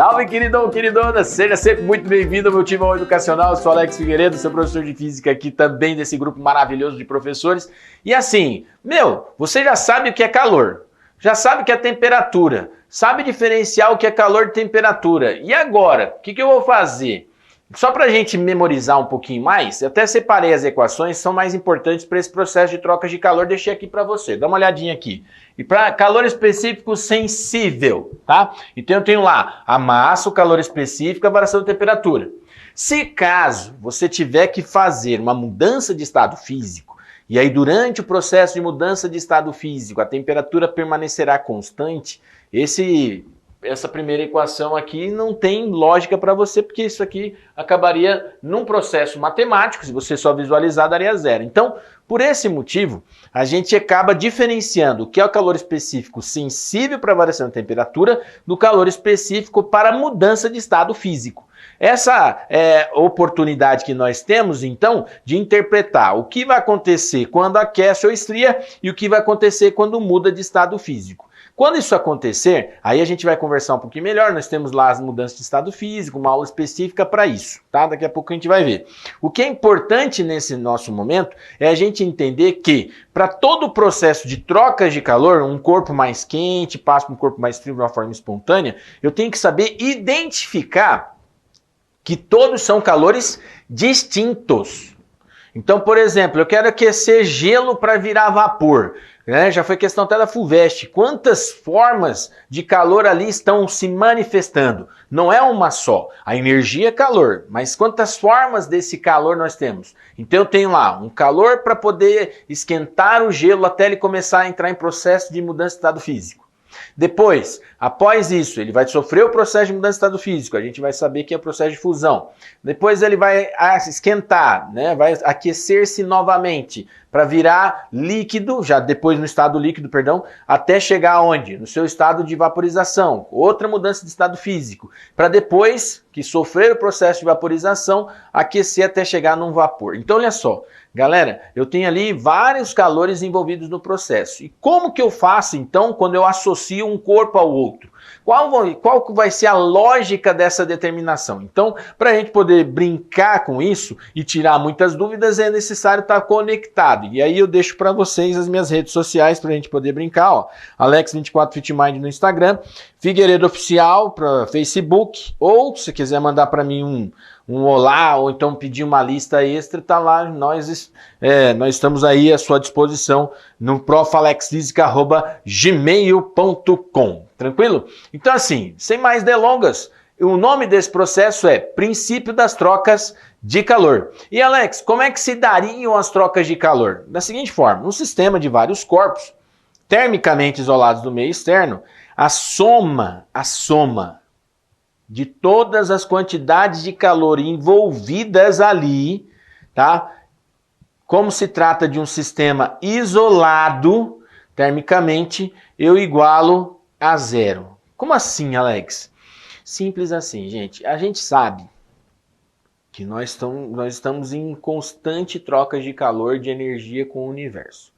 Salve, queridão, queridona! Seja sempre muito bem-vindo ao meu time educacional. Eu sou Alex Figueiredo, seu professor de física aqui também desse grupo maravilhoso de professores. E assim, você já sabe o que é calor, já sabe o que é temperatura, sabe diferenciar o que é calor de temperatura. E agora, o que eu vou fazer? Só para a gente memorizar um pouquinho mais, eu até separei as equações que são mais importantes para esse processo de troca de calor, deixei aqui para você, dá uma olhadinha aqui. E para calor específico sensível, tá? Então eu tenho lá a massa, o calor específico, a variação de temperatura. Se caso você tiver que fazer uma mudança de estado físico, e aí durante o processo de mudança de estado físico a temperatura permanecerá constante, essa primeira equação aqui não tem lógica para você, porque isso aqui acabaria num processo matemático, se você só visualizar daria zero. Então, por esse motivo, a gente acaba diferenciando o que é o calor específico sensível para variação de temperatura do calor específico para mudança de estado físico. Essa é a oportunidade que nós temos, então, de interpretar o que vai acontecer quando aquece ou esfria e o que vai acontecer quando muda de estado físico. Quando isso acontecer, aí a gente vai conversar um pouquinho melhor, nós temos lá as mudanças de estado físico, uma aula específica para isso, tá? Daqui a pouco a gente vai ver. O que é importante nesse nosso momento é a gente entender que, para todo o processo de trocas de calor, um corpo mais quente passa para um corpo mais frio de uma forma espontânea, eu tenho que saber identificar que todos são calores distintos. Então, por exemplo, eu quero aquecer gelo para virar vapor. Já foi questão até da FUVEST. Quantas formas de calor ali estão se manifestando? Não é uma só. A energia é calor, mas quantas formas desse calor nós temos? Então eu tenho lá um calor para poder esquentar o gelo até ele começar a entrar em processo de mudança de estado físico. Depois, após isso, ele vai sofrer o processo de mudança de estado físico, a gente vai saber que é o processo de fusão. Depois ele vai esquentar, vai aquecer-se novamente para virar líquido, já depois no estado líquido, até chegar aonde? No seu estado de vaporização, outra mudança de estado físico, para depois que sofrer o processo de vaporização, aquecer até chegar num vapor. Então olha só, galera, eu tenho ali vários calores envolvidos no processo. E como que eu faço então quando eu associo um corpo ao outro? Qual vai ser a lógica dessa determinação? Então, para a gente poder brincar com isso e tirar muitas dúvidas, é necessário estar conectado. E aí eu deixo para vocês as minhas redes sociais para a gente poder brincar. Ó, Alex24Fitmind no Instagram, Figueiredo Oficial para Facebook, ou se quiser mandar para mim um olá, ou então pedir uma lista extra, tá lá, nós estamos aí à sua disposição no profalexfisica@gmail.com, tranquilo? Então assim, sem mais delongas, o nome desse processo é Princípio das Trocas de Calor. E Alex, como é que se dariam as trocas de calor? Da seguinte forma, um sistema de vários corpos, termicamente isolados do meio externo, a soma de todas as quantidades de calor envolvidas ali, tá? Como se trata de um sistema isolado termicamente, eu igualo a zero. Como assim, Alex? Simples assim, gente. A gente sabe que nós estamos em constante troca de calor, de energia com o universo.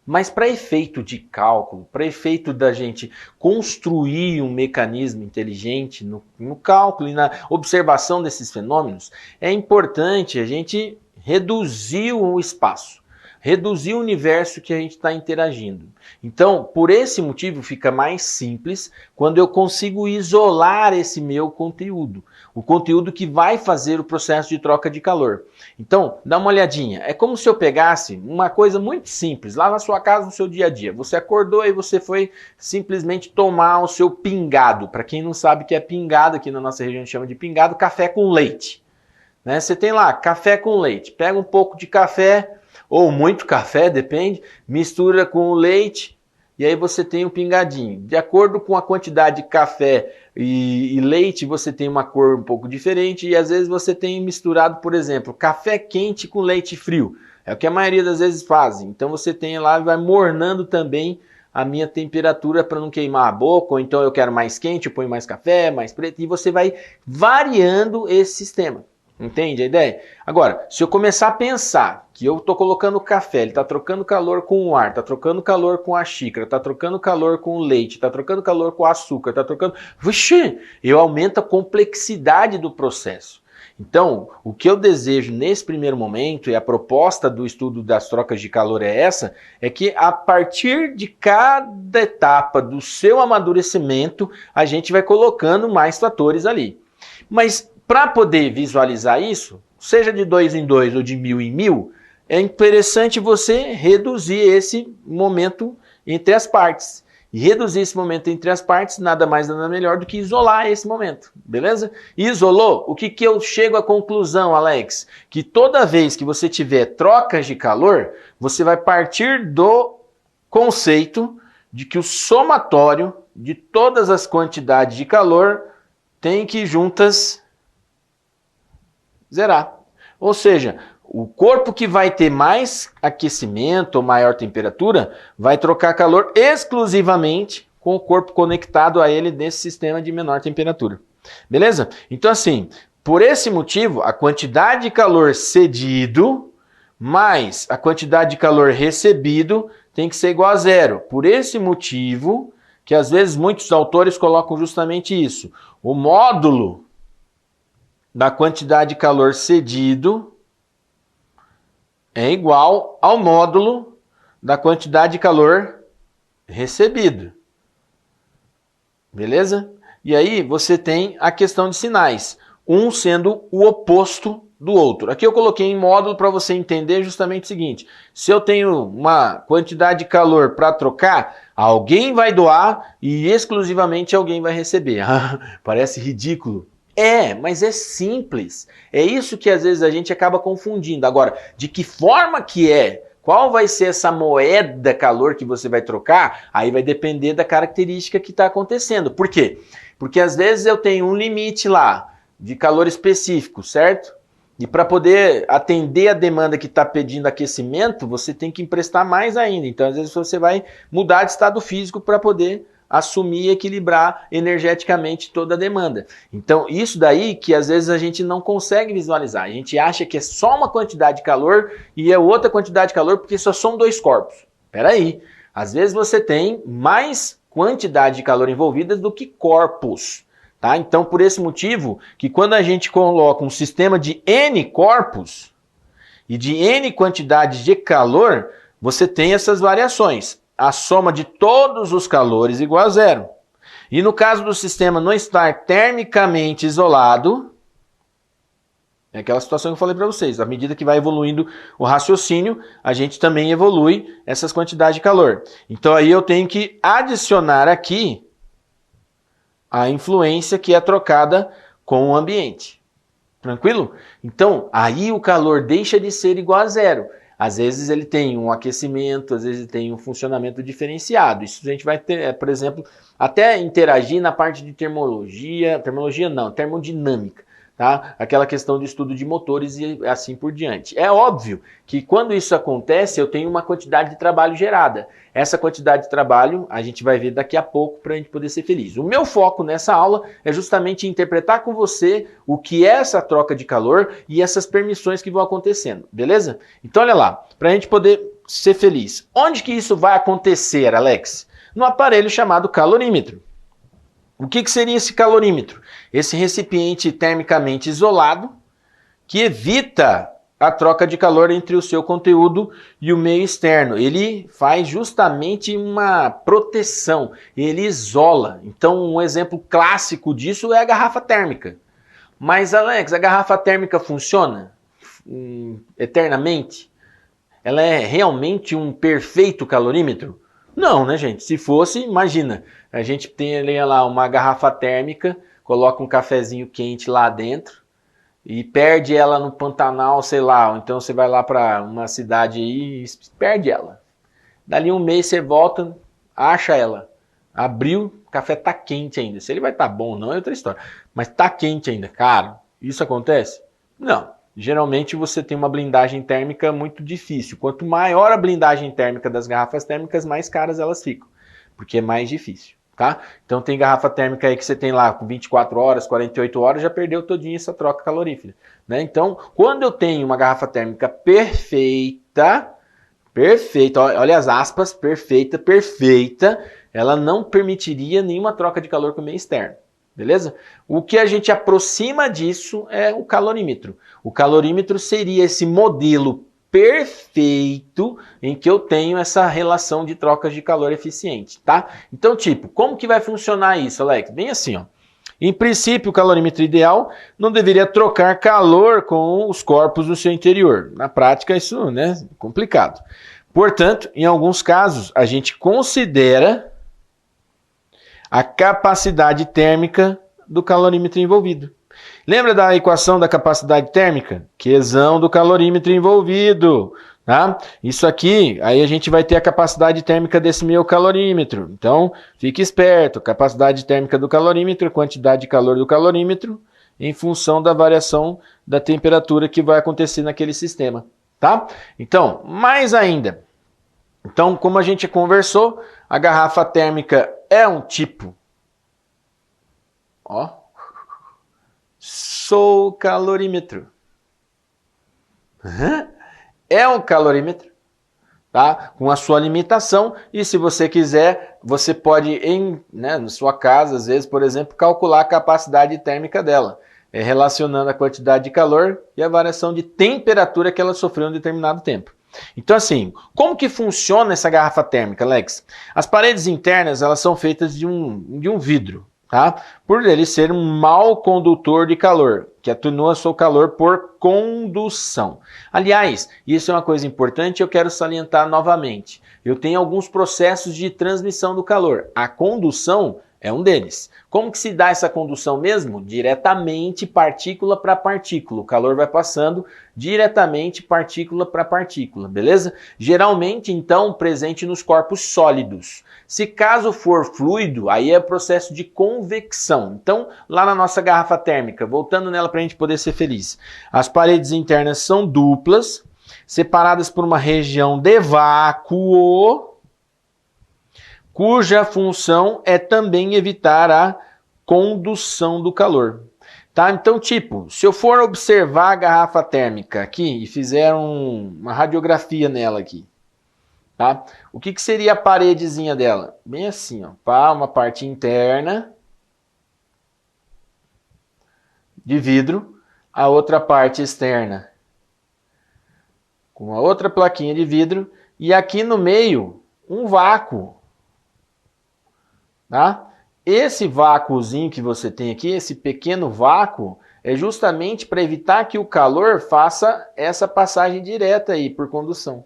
Mas para efeito de cálculo, para efeito da gente construir um mecanismo inteligente no cálculo e na observação desses fenômenos, é importante a gente reduzir o espaço, reduzir o universo que a gente está interagindo. Então, por esse motivo, fica mais simples quando eu consigo isolar esse meu conteúdo, o conteúdo que vai fazer o processo de troca de calor. Então, dá uma olhadinha. É como se eu pegasse uma coisa muito simples, lá na sua casa, no seu dia a dia. Você acordou e você foi simplesmente tomar o seu pingado. Para quem não sabe o que é pingado, aqui na nossa região a gente chama de pingado, café com leite. Você tem lá café com leite. Pega um pouco de café, ou muito café, depende, mistura com o leite e aí você tem um pingadinho. De acordo com a quantidade de café e leite, você tem uma cor um pouco diferente e às vezes você tem misturado, por exemplo, café quente com leite frio. É o que a maioria das vezes fazem. Então você tem lá e vai mornando também a minha temperatura para não queimar a boca, ou então eu quero mais quente, eu ponho mais café, mais preto, e você vai variando esse sistema. Entende a ideia? Agora, se eu começar a pensar que eu estou colocando o café, ele está trocando calor com o ar, está trocando calor com a xícara, está trocando calor com o leite, está trocando calor com o açúcar, está trocando... Vixe, eu aumento a complexidade do processo. Então, o que eu desejo nesse primeiro momento, e a proposta do estudo das trocas de calor é essa, é que a partir de cada etapa do seu amadurecimento, a gente vai colocando mais fatores ali. Mas para poder visualizar isso, seja de 2 em 2 ou de 1000 em 1000, é interessante você reduzir esse momento entre as partes. E reduzir esse momento entre as partes nada mais nada melhor do que isolar esse momento, beleza? Isolou, o que eu chego à conclusão, Alex? Que toda vez que você tiver trocas de calor, você vai partir do conceito de que o somatório de todas as quantidades de calor tem que juntas zerar. Ou seja, o corpo que vai ter mais aquecimento ou maior temperatura vai trocar calor exclusivamente com o corpo conectado a ele nesse sistema de menor temperatura. Beleza? Então assim, por esse motivo, a quantidade de calor cedido mais a quantidade de calor recebido tem que ser igual a zero. Por esse motivo, que às vezes muitos autores colocam justamente isso. O módulo da quantidade de calor cedido é igual ao módulo da quantidade de calor recebido. Beleza? E aí você tem a questão de sinais, um sendo o oposto do outro. Aqui eu coloquei em módulo para você entender justamente o seguinte: se eu tenho uma quantidade de calor para trocar, alguém vai doar e exclusivamente alguém vai receber. Parece ridículo. É, mas é simples. É isso que às vezes a gente acaba confundindo. Agora, de que forma que é? Qual vai ser essa moeda calor que você vai trocar? Aí vai depender da característica que está acontecendo. Por quê? Porque às vezes eu tenho um limite lá de calor específico, certo? E para poder atender a demanda que está pedindo aquecimento, você tem que emprestar mais ainda. Então, às vezes você vai mudar de estado físico para poder assumir e equilibrar energeticamente toda a demanda. Então, isso daí que às vezes a gente não consegue visualizar. A gente acha que é só uma quantidade de calor e é outra quantidade de calor porque só são dois corpos. Peraí, às vezes você tem mais quantidade de calor envolvidas do que corpos. Tá? Então, por esse motivo, que quando a gente coloca um sistema de N corpos e de N quantidades de calor, você tem essas variações. A soma de todos os calores igual a zero. E no caso do sistema não estar termicamente isolado, é aquela situação que eu falei para vocês. À medida que vai evoluindo o raciocínio, a gente também evolui essas quantidades de calor. Então aí eu tenho que adicionar aqui a influência que é trocada com o ambiente. Tranquilo? Então aí o calor deixa de ser igual a zero. Às vezes ele tem um aquecimento, às vezes ele tem um funcionamento diferenciado. Isso a gente vai ter, por exemplo, até interagir na parte de termodinâmica, tá? Aquela questão de estudo de motores e assim por diante. É óbvio que quando isso acontece, eu tenho uma quantidade de trabalho gerada. Essa quantidade de trabalho a gente vai ver daqui a pouco para a gente poder ser feliz. O meu foco nessa aula é justamente interpretar com você o que é essa troca de calor e essas permissões que vão acontecendo, beleza? Então olha lá, para a gente poder ser feliz. Onde que isso vai acontecer, Alex? No aparelho chamado calorímetro. O que seria esse calorímetro? Esse recipiente termicamente isolado que evita a troca de calor entre o seu conteúdo e o meio externo. Ele faz justamente uma proteção, ele isola. Então um exemplo clássico disso é a garrafa térmica. Mas Alex, a garrafa térmica funciona eternamente? Ela é realmente um perfeito calorímetro? Não, né, gente? Se fosse, imagina, a gente tem lá uma garrafa térmica, coloca um cafezinho quente lá dentro e perde ela no Pantanal, sei lá, ou então você vai lá para uma cidade aí e perde ela. Dali um mês você volta, acha ela. Abriu, o café tá quente ainda. Se ele vai estar bom ou não é outra história, mas tá quente ainda. Cara, isso acontece? Não. Geralmente você tem uma blindagem térmica muito difícil. Quanto maior a blindagem térmica das garrafas térmicas, mais caras elas ficam, porque é mais difícil. tá? Então tem garrafa térmica aí que você tem lá com 24 horas, 48 horas, já perdeu todinho essa troca calorífera, né? Então, quando eu tenho uma garrafa térmica perfeita, olha as aspas, perfeita, ela não permitiria nenhuma troca de calor com o meio externo, beleza? O que a gente aproxima disso é o calorímetro. O calorímetro seria esse modelo perfeito em que eu tenho essa relação de trocas de calor eficiente, tá? Então, tipo, como que vai funcionar isso, Alex? Bem assim, ó. Em princípio, o calorímetro ideal não deveria trocar calor com os corpos do seu interior. Na prática, isso, né, é complicado. Portanto, em alguns casos, a gente considera a capacidade térmica do calorímetro envolvido. Lembra da equação da capacidade térmica? Qzão do calorímetro envolvido. Tá? Isso aqui, aí a gente vai ter a capacidade térmica desse meu calorímetro. Então, fique esperto. Capacidade térmica do calorímetro, quantidade de calor do calorímetro, em função da variação da temperatura que vai acontecer naquele sistema. Tá? Então, mais ainda. Então, como a gente conversou, a garrafa térmica é um tipo. Ó. Sou calorímetro. É um calorímetro, tá? Com a sua limitação. E se você quiser, você pode, na sua casa, às vezes, por exemplo, calcular a capacidade térmica dela, relacionando a quantidade de calor e a variação de temperatura que ela sofreu em um determinado tempo. Então, assim, como que funciona essa garrafa térmica, Alex? As paredes internas, elas são feitas de um vidro. Tá? Por ele ser um mau condutor de calor, que atenua seu calor por condução. Aliás, isso é uma coisa importante, eu quero salientar novamente. Eu tenho alguns processos de transmissão do calor. A condução é um deles. Como que se dá essa condução mesmo? Diretamente partícula para partícula. O calor vai passando diretamente partícula para partícula, beleza? Geralmente, então, presente nos corpos sólidos. Se caso for fluido, aí é o processo de convecção. Então, lá na nossa garrafa térmica, voltando nela para a gente poder ser feliz. As paredes internas são duplas, separadas por uma região de vácuo, cuja função é também evitar a condução do calor. Tá? Então, tipo, se eu for observar a garrafa térmica aqui e fizer uma radiografia nela aqui, tá? O que seria a paredezinha dela? Bem assim, ó, uma parte interna de vidro, a outra parte externa com uma outra plaquinha de vidro e aqui no meio um vácuo. Tá? Esse vácuozinho que você tem aqui, esse pequeno vácuo, é justamente para evitar que o calor faça essa passagem direta aí por condução.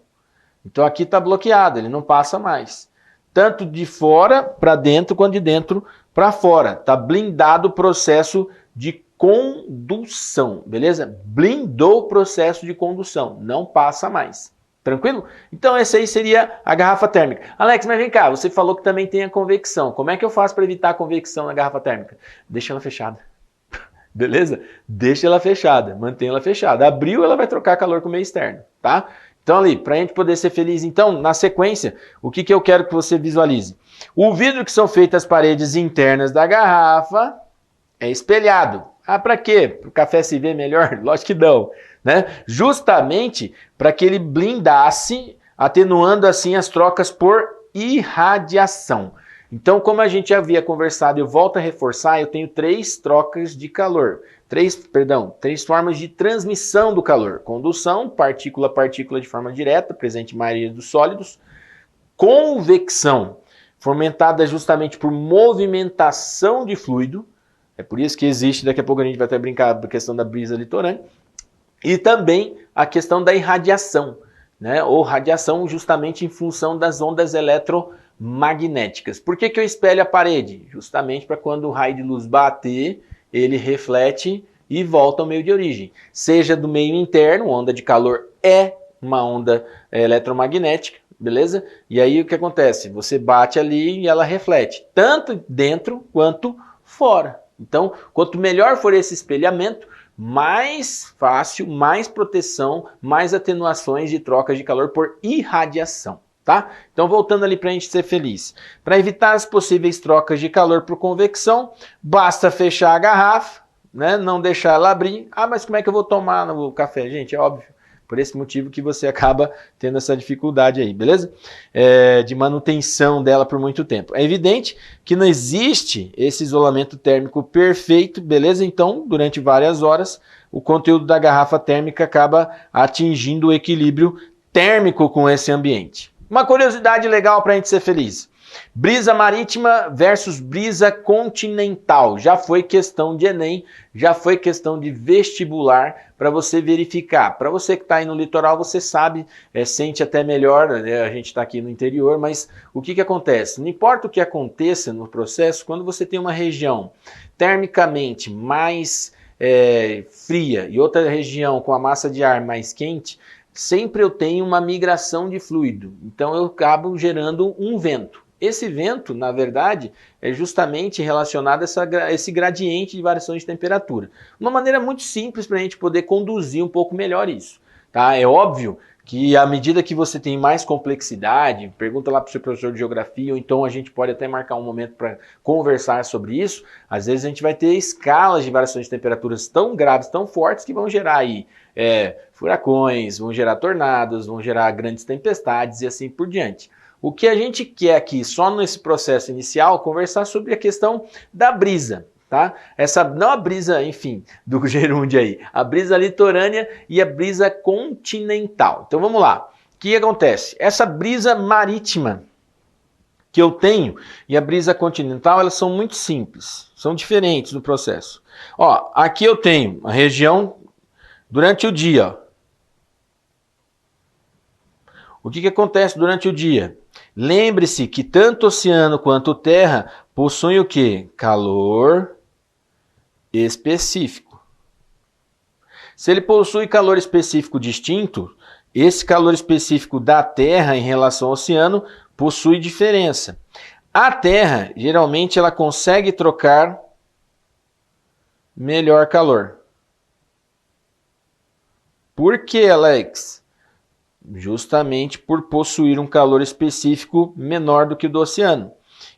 Então aqui está bloqueado, ele não passa mais. Tanto de fora para dentro, quanto de dentro para fora. Está blindado o processo de condução, beleza? Blindou o processo de condução, não passa mais. Tranquilo? Então essa aí seria a garrafa térmica. Alex, mas vem cá, você falou que também tem a convecção. Como é que eu faço para evitar a convecção na garrafa térmica? Deixa ela fechada. Beleza? Deixa ela fechada, mantém ela fechada. Abriu, ela vai trocar calor com o meio externo, tá? Então ali, para a gente poder ser feliz, então, na sequência, o que eu quero que você visualize? O vidro que são feitas as paredes internas da garrafa é espelhado. Ah, para quê? Para o café se ver melhor? Lógico que não. Né? Justamente para que ele blindasse, atenuando assim as trocas por irradiação. Então, como a gente já havia conversado, eu volto a reforçar, eu tenho três trocas de calor. Três formas de transmissão do calor. Condução, partícula a partícula de forma direta, presente em maioria dos sólidos. Convecção, fomentada justamente por movimentação de fluido. É por isso que existe, daqui a pouco a gente vai até brincar da questão da brisa litorânea. E também a questão da irradiação, né? Ou radiação justamente em função das ondas eletromagnéticas. Por que eu espelho a parede? Justamente para quando o raio de luz bater, ele reflete e volta ao meio de origem. Seja do meio interno, onda de calor é uma onda eletromagnética, beleza? E aí o que acontece? Você bate ali e ela reflete, tanto dentro quanto fora. Então, quanto melhor for esse espelhamento, mais fácil, mais proteção, mais atenuações de trocas de calor por irradiação. tá? Então, voltando ali para a gente ser feliz. Para evitar as possíveis trocas de calor por convecção, basta fechar a garrafa, né? Não deixar ela abrir. Ah, mas como é que eu vou tomar no café? Gente, é óbvio. Por esse motivo que você acaba tendo essa dificuldade aí, beleza? De manutenção dela por muito tempo. É evidente que não existe esse isolamento térmico perfeito, beleza? Então, durante várias horas, o conteúdo da garrafa térmica acaba atingindo o equilíbrio térmico com esse ambiente. Uma curiosidade legal para a gente ser feliz. Brisa marítima versus brisa continental. Já foi questão de Enem, já foi questão de vestibular para você verificar. Para você que está aí no litoral, você sabe, sente até melhor, né? A gente está aqui no interior, mas o que acontece? Não importa o que aconteça no processo, quando você tem uma região termicamente mais fria e outra região com a massa de ar mais quente, sempre eu tenho uma migração de fluido. Então eu acabo gerando um vento. Esse vento, na verdade, é justamente relacionado a esse gradiente de variação de temperatura. Uma maneira muito simples para a gente poder conduzir um pouco melhor isso. Tá? É óbvio que à medida que você tem mais complexidade, pergunta lá para o seu professor de geografia, ou então a gente pode até marcar um momento para conversar sobre isso, às vezes a gente vai ter escalas de variações de temperaturas tão graves, tão fortes, que vão gerar aí furacões, vão gerar tornados, vão gerar grandes tempestades e assim por diante. O que a gente quer aqui, só nesse processo inicial, conversar sobre a questão da brisa, tá? Não a brisa, enfim, do gerúndio aí, a brisa litorânea e a brisa continental. Então vamos lá. O que acontece? Essa brisa marítima que eu tenho e a brisa continental, elas são muito simples, são diferentes no processo. Ó, aqui eu tenho a região durante o dia. Ó. O que acontece durante o dia? Lembre-se que tanto o oceano quanto a terra possuem o quê? Calor específico. Se ele possui calor específico distinto, esse calor específico da terra em relação ao oceano possui diferença. A terra, geralmente, ela consegue trocar melhor calor. Por que, Alex? Justamente por possuir um calor específico menor do que o do oceano.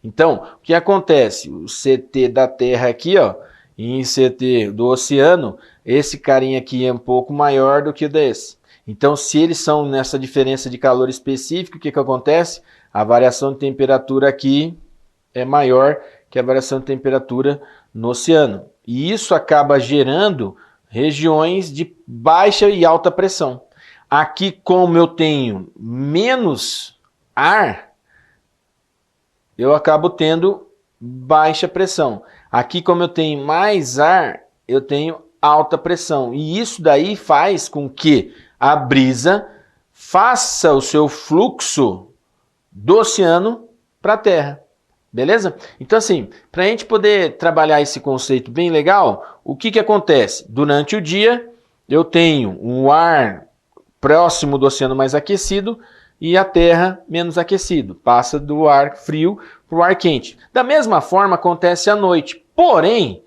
Então, o que acontece? O CT da Terra aqui, ó, e em CT do oceano, esse carinha aqui é um pouco maior do que o desse. Então, se eles são nessa diferença de calor específico, o que acontece? A variação de temperatura aqui é maior que a variação de temperatura no oceano. E isso acaba gerando regiões de baixa e alta pressão. Aqui, como eu tenho menos ar, eu acabo tendo baixa pressão. Aqui, como eu tenho mais ar, eu tenho alta pressão. E isso daí faz com que a brisa faça o seu fluxo do oceano para a Terra. Beleza? Então, assim, para a gente poder trabalhar esse conceito bem legal, o que acontece? Durante o dia, eu tenho um ar próximo do oceano mais aquecido e a terra menos aquecido. Passa do ar frio para o ar quente. Da mesma forma acontece à noite. Porém,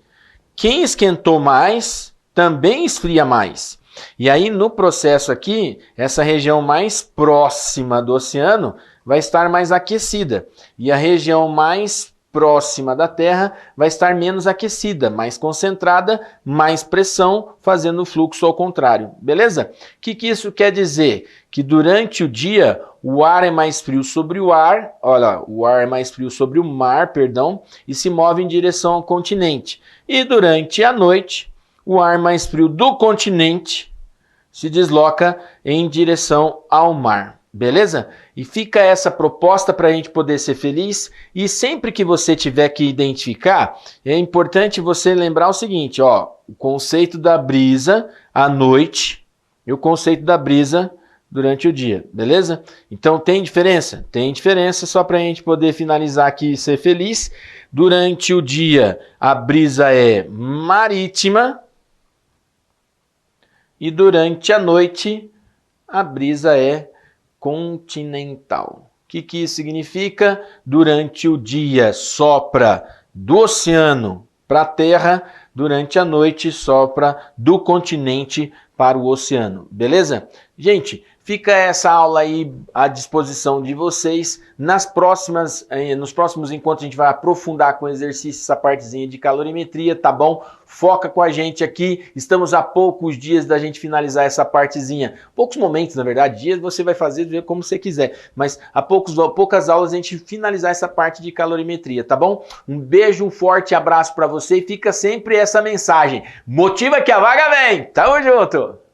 quem esquentou mais também esfria mais. E aí no processo aqui, essa região mais próxima do oceano vai estar mais aquecida. E a região mais próxima da Terra vai estar menos aquecida, mais concentrada, mais pressão, fazendo o fluxo ao contrário. Beleza? O que isso quer dizer? Que durante o dia o ar é mais frio sobre o ar, olha, o ar é mais frio sobre o mar, perdão, e se move em direção ao continente. E durante a noite, o ar mais frio do continente se desloca em direção ao mar. Beleza? E fica essa proposta para a gente poder ser feliz. E sempre que você tiver que identificar, é importante você lembrar o seguinte, ó, o conceito da brisa à noite e o conceito da brisa durante o dia, beleza? Então tem diferença? Tem diferença, só para a gente poder finalizar aqui e ser feliz. Durante o dia a brisa é marítima e durante a noite a brisa é continental. O que isso significa? Durante o dia sopra do oceano para a terra, durante a noite sopra do continente para o oceano. Beleza? Gente, Fica essa aula aí à disposição de vocês. Nos próximos encontros a gente vai aprofundar com exercício essa partezinha de calorimetria, tá bom? Foca com a gente aqui. Estamos a poucos dias da gente finalizar essa partezinha. Poucos momentos, na verdade, dias você vai fazer como você quiser. Mas a poucas aulas a gente finalizar essa parte de calorimetria, tá bom? Um beijo, um forte abraço para você e fica sempre essa mensagem. Motiva que a vaga vem! Tamo junto!